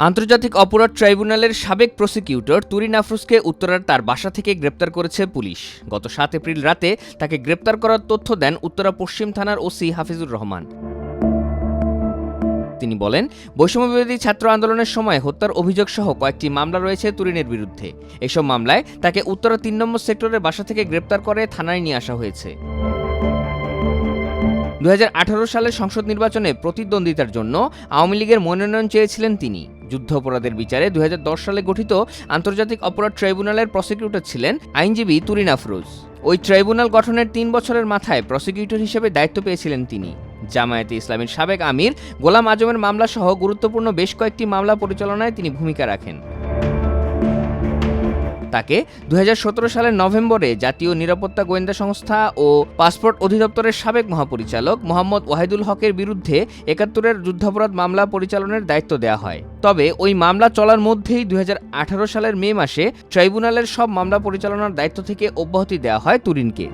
আন্তর্জাতিক অপরাধ ট্রাইব্যুনালের সাবেক প্রসিকিউটর তুরিন আফরোজকে উত্তরার তার বাসা থেকে গ্রেপ্তার করেছে পুলিশ। গত ৭ এপ্রিল রাতে তাকে গ্রেপ্তার করার তথ্য দেন উত্তরা পশ্চিম থানার ওসি হাফিজুর রহমান। তিনি বলেন, বৈষম্যবিরোধী ছাত্র আন্দোলনের সময় হত্যার অভিযোগ সহ কয়েকটি মামলা রয়েছে তুরিনের বিরুদ্ধে। এসব মামলায় তাকে উত্তরা ৩ নম্বর সেক্টরের বাসা থেকে গ্রেপ্তার করে থানায় নিয়ে আসা হয়েছে। ২০১৮ সালের সংসদ নির্বাচনে প্রতিদ্বন্দ্বিতার জন্য আওয়ামী লীগের মনোনয়ন চেয়েছিলেন তিনি। যুদ্ধাপরাধের বিচারে ২০১০ সালে গঠিত আন্তর্জাতিক অপরাধ ট্রাইব্যুনালের প্রসিকিউটর ছিলেন আইনজীবী তুরিন আফরোজ। ওই ট্রাইব্যুনাল গঠনের ৩ বছরের মাথায় প্রসিকিউটর হিসেবে দায়িত্ব পেয়েছিলেন তিনি। জামায়াতে ইসলামীর সাবেক আমির গোলাম আজমের মামলাসহ গুরুত্বপূর্ণ বেশ কয়েকটি মামলা পরিচালনায় তিনি ভূমিকা রাখেন। তাকে ২০১৭ সালের নভেম্বরে জাতীয় নিরাপত্তা গোয়েন্দা সংস্থা ও পাসপোর্ট অধিদপ্তরের সাবেক মহাপরিচালক মোহাম্মদ ওয়াহিদুল হকের বিরুদ্ধে ৭১-এর যুদ্ধাপরাধ মামলা পরিচালনার দায়িত্ব দেওয়া হয়। তবে ওই মামলা চলার মধ্যেই ২০১৮ সালের মে মাসে ট্রাইব্যুনালের সব মামলা পরিচালনার দায়িত্ব থেকে অব্যাহতি দেওয়া হয় তুরিনকে।